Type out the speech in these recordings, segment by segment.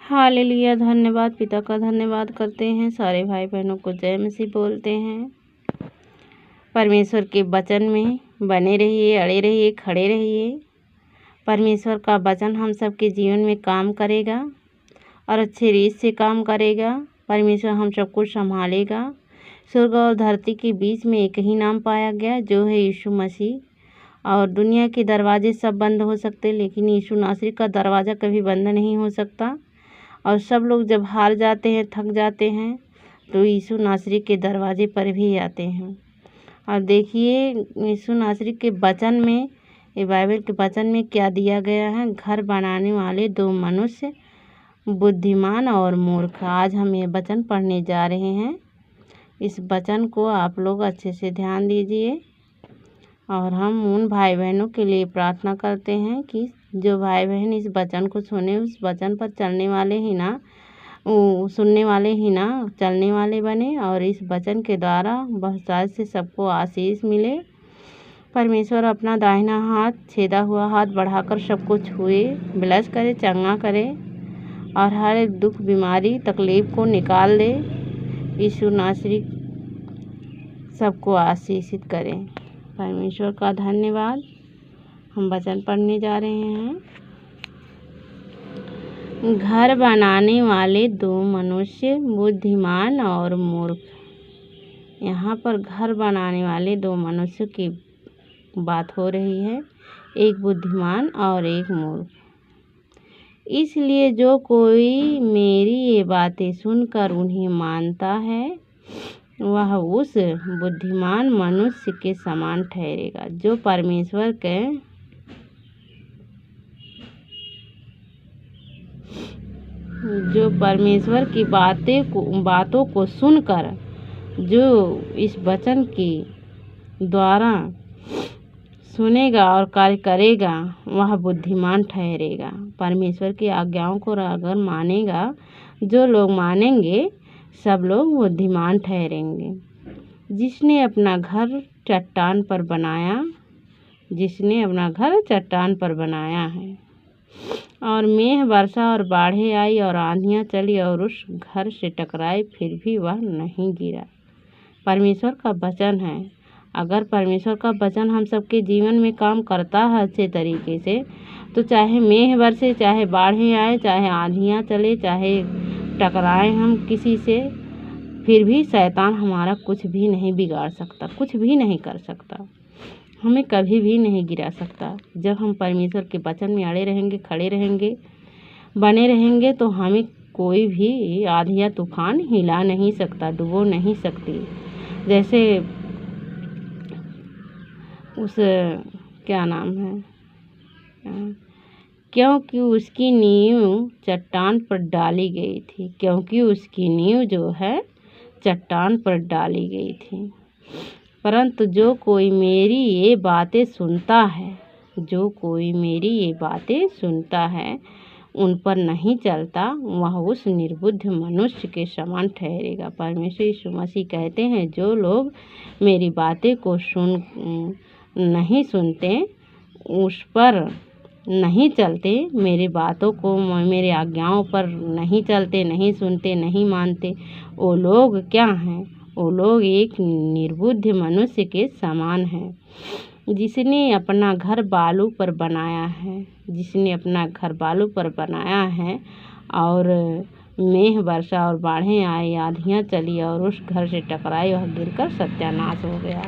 Hallelujah. धन्यवाद, पिता का धन्यवाद करते हैं। सारे भाई बहनों को जय मसीह बोलते हैं। परमेश्वर के वचन में बने रहिए, अड़े रहिए, खड़े रहिए। परमेश्वर का वचन हम सबके जीवन में काम करेगा और अच्छे रीत से काम करेगा। परमेश्वर हम सबको संभालेगा। स्वर्ग और धरती के बीच में एक ही नाम पाया गया, जो है यीशु मसीह। और दुनिया के दरवाजे सब बंद हो सकते, लेकिन यीशु नासरी का दरवाज़ा कभी बंद नहीं हो सकता। और सब लोग जब हार जाते हैं, थक जाते हैं, तो यीशु नासरी के दरवाजे पर भी आते हैं। और देखिए यीशु नासरी के वचन में, ये बाइबल के वचन में क्या दिया गया है। घर बनाने वाले दो मनुष्य, बुद्धिमान और मूर्ख। आज हम ये वचन पढ़ने जा रहे हैं। इस वचन को आप लोग अच्छे से ध्यान दीजिए। और हम उन भाई बहनों के लिए प्रार्थना करते हैं कि जो भाई बहन इस वचन को सुने, उस वचन पर चलने वाले ही ना, सुनने वाले ही ना, चलने वाले बने। और इस वचन के द्वारा बहुत से सबको आशीष मिले। परमेश्वर अपना दाहिना हाथ, छेदा हुआ हाथ बढ़ाकर सबको छुए, ब्लेस करे, चंगा करे और हर एक दुख, बीमारी, तकलीफ को निकाल दे। यीशु नासरी सबको आशीषित करें। परमेश्वर का धन्यवाद। हम वचन पढ़ने जा रहे हैं। घर बनाने वाले दो मनुष्य, बुद्धिमान और मूर्ख। यहाँ पर घर बनाने वाले दो मनुष्य की बात हो रही है, एक बुद्धिमान और एक मूर्ख। इसलिए जो कोई मेरी ये बातें सुनकर उन्हें मानता है, वह उस बुद्धिमान मनुष्य के समान ठहरेगा, जो परमेश्वर की बातों को सुनकर, जो इस वचन के द्वारा सुनेगा और कार्य करेगा, वह बुद्धिमान ठहरेगा। परमेश्वर की आज्ञाओं को अगर मानेगा, जो लोग मानेंगे सब लोग बुद्धिमान ठहरेंगे। जिसने अपना घर चट्टान पर बनाया है और मेघ वर्षा और बाढ़ें आई और आंधियाँ चली और उस घर से टकराए, फिर भी वह नहीं गिरा। परमेश्वर का वचन है। अगर परमेश्वर का वचन हम सबके जीवन में काम करता है अच्छे तरीके से, तो चाहे मेघ बरसे, चाहे बाढ़ें आए, चाहे आंधियाँ चले, चाहे टकराए हम किसी से, फिर भी शैतान हमारा कुछ भी नहीं बिगाड़ सकता, कुछ भी नहीं कर सकता, हमें कभी भी नहीं गिरा सकता। जब हम परमेश्वर के वचन में अड़े रहेंगे, खड़े रहेंगे, बने रहेंगे, तो हमें कोई भी आंधी या तूफान हिला नहीं सकता, डुबो नहीं सकती। जैसे उस क्या नाम है, क्योंकि उसकी नींव चट्टान पर डाली गई थी, क्योंकि उसकी नींव जो है चट्टान पर डाली गई थी। परंतु जो कोई मेरी ये बातें सुनता है, उन पर नहीं चलता, वह उस निर्बुद्ध मनुष्य के समान ठहरेगा। परमेश्वर यीशु मसीह कहते हैं, जो लोग मेरी बातें को नहीं सुनते, उस पर नहीं चलते, मेरी बातों को, मेरे आज्ञाओं पर नहीं चलते, नहीं सुनते, नहीं मानते, वो लोग क्या हैं? वो लोग एक निर्बुद्ध मनुष्य के समान हैं, जिसने अपना घर बालू पर बनाया है और मेघ वर्षा और बाढ़ें आई, आंधियाँ चली और उस घर से टकराई, वह गिरकर सत्यानाश हो गया।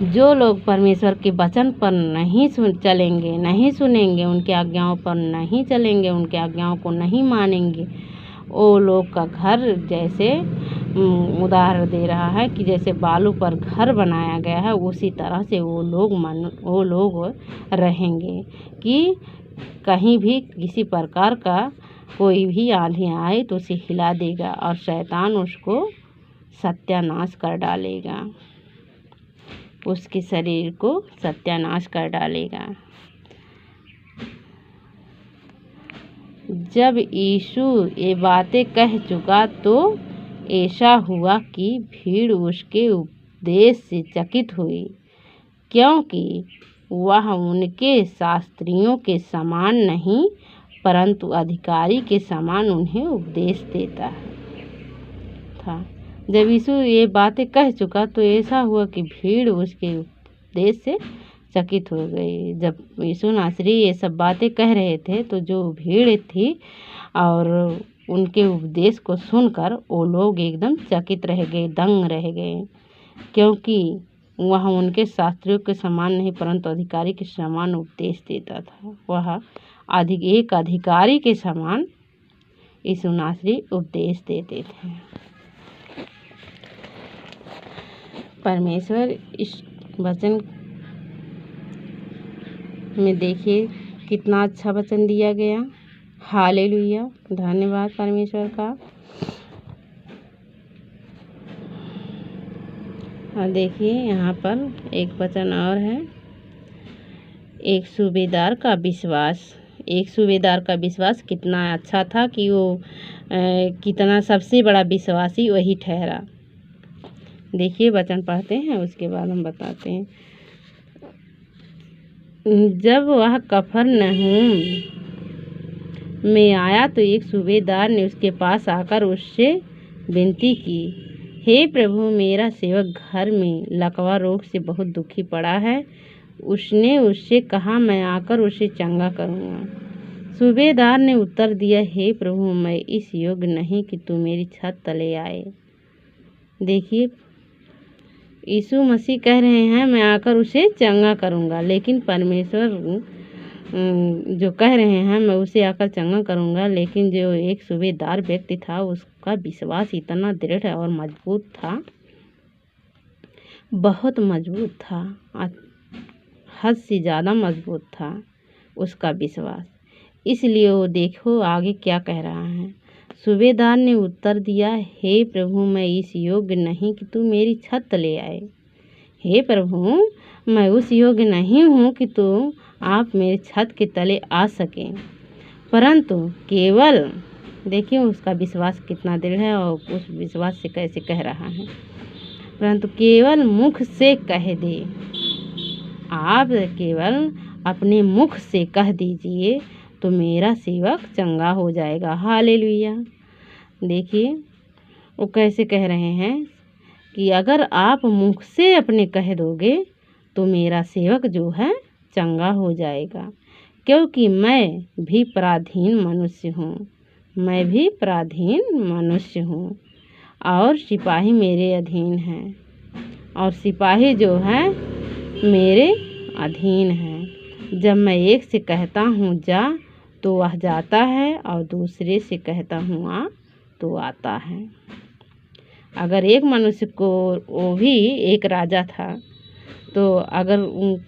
जो लोग परमेश्वर के वचन पर नहीं चलेंगे, नहीं सुनेंगे, उनकी आज्ञाओं पर नहीं चलेंगे, उनकी आज्ञाओं को नहीं मानेंगे, वो लोग का घर, जैसे उदाहरण दे रहा है कि जैसे बालू पर घर बनाया गया है, उसी तरह से वो लोग रहेंगे कि कहीं भी किसी प्रकार का कोई भी आंधी आए तो उसे हिला देगा और शैतान उसको सत्यानाश कर डालेगा, उसके शरीर को सत्यानाश कर डालेगा। जब यीशु ये बातें कह चुका, तो ऐसा हुआ कि भीड़ उसके उपदेश से चकित हुई, क्योंकि वह उनके शास्त्रियों के समान नहीं, परंतु अधिकारी के समान उन्हें उपदेश देता था। जब यीशु ये बातें कह चुका तो ऐसा हुआ कि भीड़ उसके उपदेश से चकित हो गई। जब यीशु नासरी ये सब बातें कह रहे थे तो जो भीड़ थी और उनके उपदेश को सुनकर वो लोग एकदम चकित रह गए, दंग रह गए, क्योंकि वह उनके शास्त्रियों के समान नहीं परंतु अधिकारी के समान उपदेश देता था। वह एक अधिकारी के समान यीशु नासरी उपदेश देते थे। परमेश्वर इस वचन में देखिए कितना अच्छा वचन दिया गया। हालेलुया, धन्यवाद परमेश्वर का। और देखिए यहाँ पर एक वचन और है, एक सूबेदार का विश्वास। एक सूबेदार का विश्वास कितना अच्छा था कि वो कितना सबसे बड़ा विश्वासी वही ठहरा। देखिए वचन पढ़ते हैं, उसके बाद हम बताते हैं। जब वह कफरनहूम में आया तो एक सूबेदार ने उसके पास आकर उससे विनती की, हे प्रभु, मेरा सेवक घर में लकवा रोग से बहुत दुखी पड़ा है। उसने उससे कहा, मैं आकर उसे चंगा करूँगा। सूबेदार ने उत्तर दिया, हे प्रभु, मैं इस योग्य नहीं कि तू मेरी छत तले आए। देखिए यीशु मसीह कह रहे हैं मैं आकर उसे चंगा करूँगा, लेकिन परमेश्वर जो कह रहे हैं मैं उसे आकर चंगा करूँगा, लेकिन जो एक सूबेदार व्यक्ति था उसका विश्वास इतना दृढ़ और मजबूत था, बहुत मजबूत था, हद से ज़्यादा मजबूत था उसका विश्वास। इसलिए वो देखो आगे क्या कह रहा है। सूबेदार ने उत्तर दिया, हे प्रभु, मैं इस योग्य नहीं कि तू मेरी छत ले आए। हे प्रभु, मैं उस योग्य नहीं हूँ कि तू आप मेरे छत के तले आ सकें, परंतु केवल देखिए उसका विश्वास कितना दृढ़ है और उस विश्वास से कैसे कह रहा है, परंतु केवल मुख से कह दे। आप केवल अपने मुख से कह दीजिए तो मेरा सेवक चंगा हो जाएगा। हालेलुया। देखिए वो कैसे कह रहे हैं कि अगर आप मुख से अपने कह दोगे तो मेरा सेवक जो है चंगा हो जाएगा, क्योंकि मैं भी पराधीन मनुष्य हूँ। मैं भी पराधीन मनुष्य हूँ और सिपाही मेरे अधीन हैं, और सिपाही जो हैं मेरे अधीन हैं। जब मैं एक से कहता हूँ जा तो वह जाता है, और दूसरे से कहता हूँ आ तो आता है। अगर एक मनुष्य को, वो भी एक राजा था, तो अगर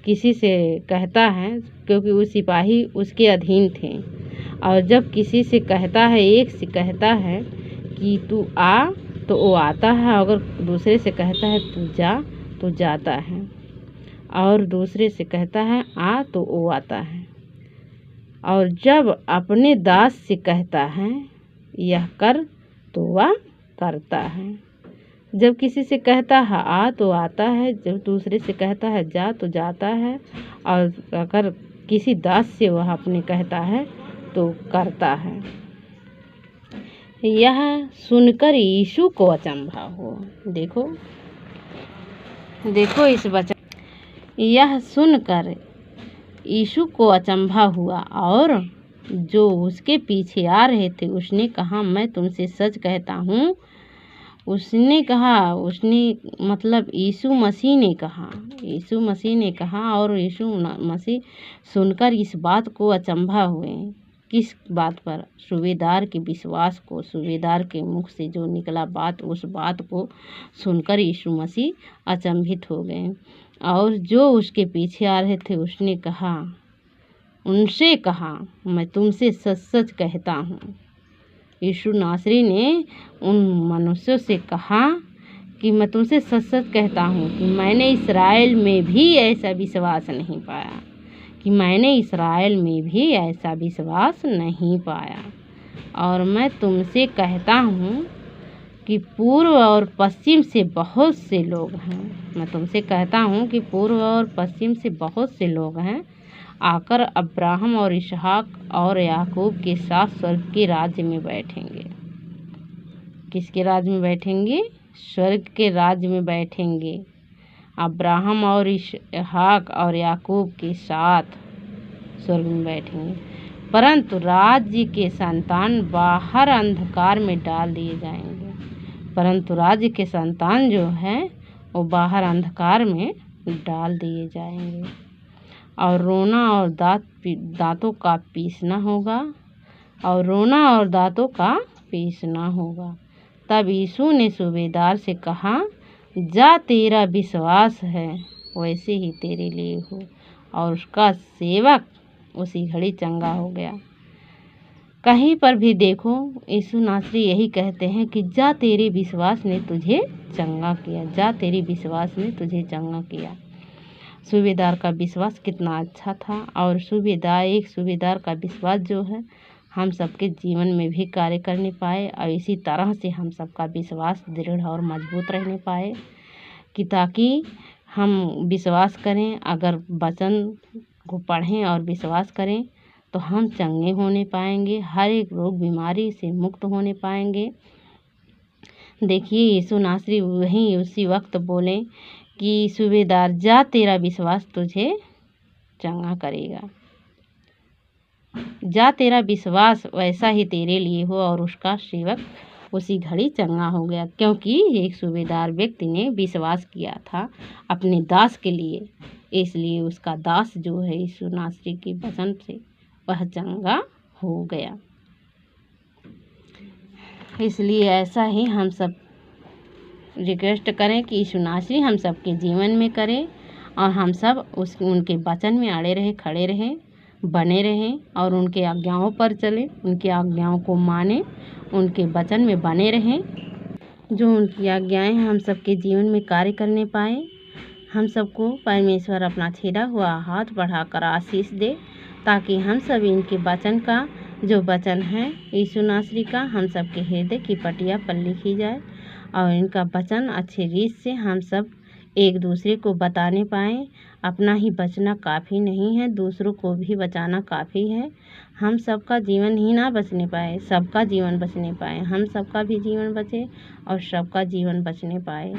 किसी से कहता है, क्योंकि वो सिपाही उसके अधीन थे, और जब किसी से कहता है, एक से कहता है कि तू आ तो वो आता है, अगर दूसरे से कहता है तू जा तो जाता है, और दूसरे से कहता है आ तो वो आता है। और जब अपने दास से कहता है यह कर तो वह करता है। जब किसी से कहता है आ तो आता है, जब दूसरे से कहता है जा तो जाता है, और अगर किसी दास से वह अपने कहता है तो करता है। यह सुनकर यीशु को अचंभा हुआ। देखो इस वचन, यह सुनकर यीशु को अचंभा हुआ, और जो उसके पीछे आ रहे थे उसने कहा, मैं तुमसे सच कहता हूँ। उसने मतलब यीशु मसीह ने कहा, और यीशु मसीह सुनकर इस बात को अचंभा हुए। किस बात पर? सूबेदार के विश्वास को, सूबेदार के मुख से जो निकला बात, उस बात को सुनकर यीशु मसीह अचंभित हो गए। और जो उसके पीछे आ रहे थे उनसे कहा, मैं तुमसे सच सच कहता हूँ। यीशु नासरी ने उन मनुष्यों से कहा कि मैं तुमसे सच सच कहता हूँ कि मैंने इस्राएल में भी ऐसा विश्वास नहीं पाया, और मैं तुमसे कहता हूँ कि पूर्व और पश्चिम से बहुत से लोग हैं, आकर अब्राहम और इसहाक और याकूब के साथ स्वर्ग के राज्य में बैठेंगे। किसके राज्य में बैठेंगे? स्वर्ग के राज्य में बैठेंगे। अब्राहम और इसहाक और याकूब के साथ स्वर्ग में बैठेंगे। परंतु राज्य के संतान बाहर अंधकार में डाल दिए जाएंगे। परंतु राज्य के संतान जो हैं वो बाहर अंधकार में डाल दिए जाएंगे। और रोना और दांतों का पीसना होगा। और रोना और दांतों का पीसना होगा। तब यीशु ने सूबेदार से कहा, जा, तेरा विश्वास है वैसे ही तेरे लिए हो। और उसका सेवक उसी घड़ी चंगा हो गया। कहीं पर भी देखो यीशु नासरी यही कहते हैं कि जा, तेरे विश्वास ने तुझे चंगा किया। जा, तेरे विश्वास ने तुझे चंगा किया। सूबेदार का विश्वास कितना अच्छा था। और एक सूबेदार का विश्वास जो है हम सबके जीवन में भी कार्य करने पाए और इसी तरह से हम सबका विश्वास दृढ़ और मजबूत रहने पाए कि ताकि हम विश्वास करें, अगर वचन को पढ़ें और विश्वास करें तो हम चंगे होने पाएंगे, हर एक रोग बीमारी से मुक्त होने पाएंगे। देखिए यीशु नासरी वहीं उसी वक्त बोले कि सूबेदार, जा, तेरा विश्वास तुझे चंगा करेगा। जा, तेरा विश्वास वैसा ही तेरे लिए हो। और उसका सेवक उसी घड़ी चंगा हो गया, क्योंकि एक सूबेदार व्यक्ति ने विश्वास किया था अपने दास के लिए, इसलिए उसका दास जो है यीशु नासरी के वचन से वह चंगा हो गया। इसलिए ऐसा ही हम सब रिक्वेस्ट करें कि यीशु नासरी हम सबके जीवन में करें और हम सब उनके वचन में अड़े रहे, खड़े रहें, बने रहें और उनके आज्ञाओं पर चलें, उनकी आज्ञाओं को मानें, उनके वचन में बने रहें। जो उनकी आज्ञाएं हैं हम सबके जीवन में कार्य करने पाए। हम सबको परमेश्वर अपना छेड़ा हुआ हाथ बढ़ाकर आशीष दे, ताकि हम सब इनके वचन का जो वचन है यीशु नासरी का हम सबके हृदय की पटिया पर लिखी जाए और इनका वचन अच्छे रीत से हम सब एक दूसरे को बताने पाएँ। अपना ही बचना काफ़ी नहीं है, दूसरों को भी बचाना काफ़ी है। हम सबका जीवन ही ना बचने पाए, सबका जीवन बचने पाए, हम सबका भी जीवन बचे और सबका जीवन बचने पाए।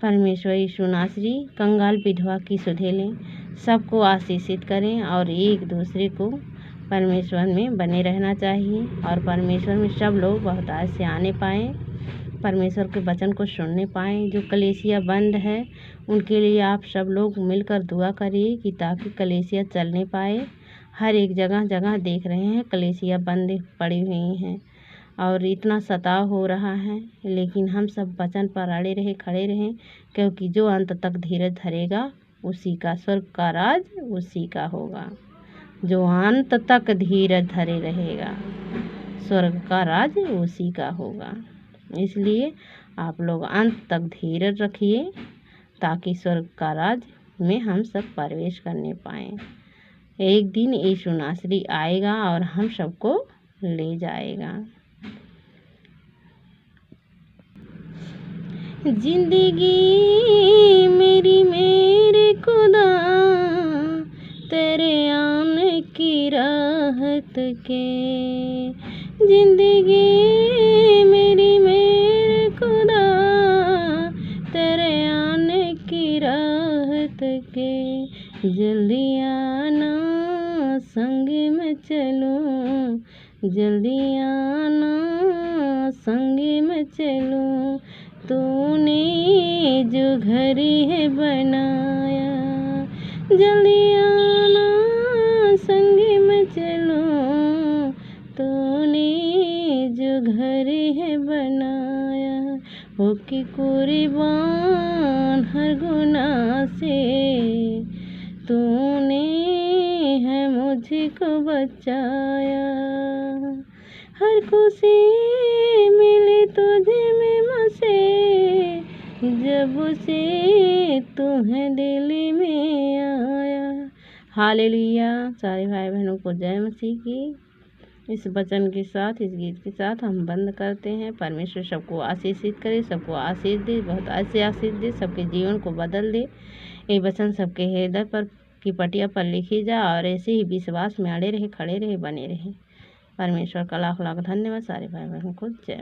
परमेश्वर यीशु नासरी कंगाल विधवा की सुधे लें, सबको आशीषित करें और एक दूसरे को परमेश्वर में बने रहना चाहिए और परमेश्वर में सब लोग बहुतायत से आने पाएँ, परमेश्वर के वचन को सुनने पाएँ। जो कलीसिया बंद है उनके लिए आप सब लोग मिलकर दुआ करिए कि ताकि कलीसिया चलने पाए। हर एक जगह जगह देख रहे हैं कलीसिया बंद पड़ी हुई हैं और इतना सताव हो रहा है, लेकिन हम सब वचन पर अड़े रहे, खड़े रहें, क्योंकि जो अंत तक धीरज धरेगा उसी का स्वर्ग का राज उसी का होगा। जो अंत तक धीरज धरे रहेगा स्वर्ग का राज उसी का होगा। इसलिए आप लोग अंत तक धीरज रखिए ताकि स्वर्ग का राज में हम सब प्रवेश करने पाएँ। एक दिन यीशु नासरी आएगा और हम सबको ले जाएगा। जिंदगी मेरी मेरे खुदा तेरे आने की राहत के, जिंदगी मेरी मेरे खुदा तेरे आने की राहत के, जल्दी आना संग में चलूं, जल्दी आना संग में चलूं, तूने जो घर है बनाया, जल्दी आना संग में चलूं, तूने जो घर है बनाया, होके कुर्बान हर गुनाह से, तूने है मुझको बचाया, हर खुशी मिली तुझे में मसे, जब से तुम्हें दिल में आया। हालेलुया। सारे भाई बहनों को जय मसीह की। इस वचन के साथ, इस गीत के साथ हम बंद करते हैं। परमेश्वर सबको आशीषित करे, सबको आशीष दे, बहुत ऐसे आशीष दे, सबके जीवन को बदल दे। ये वचन सबके हृदय पर की पटिया पर लिखी जा और ऐसे ही विश्वास में अड़े रहे, खड़े रहे, बने रहे। परमेश्वर का लाख लाख धन्यवाद। सारे भाई बहनों को जय।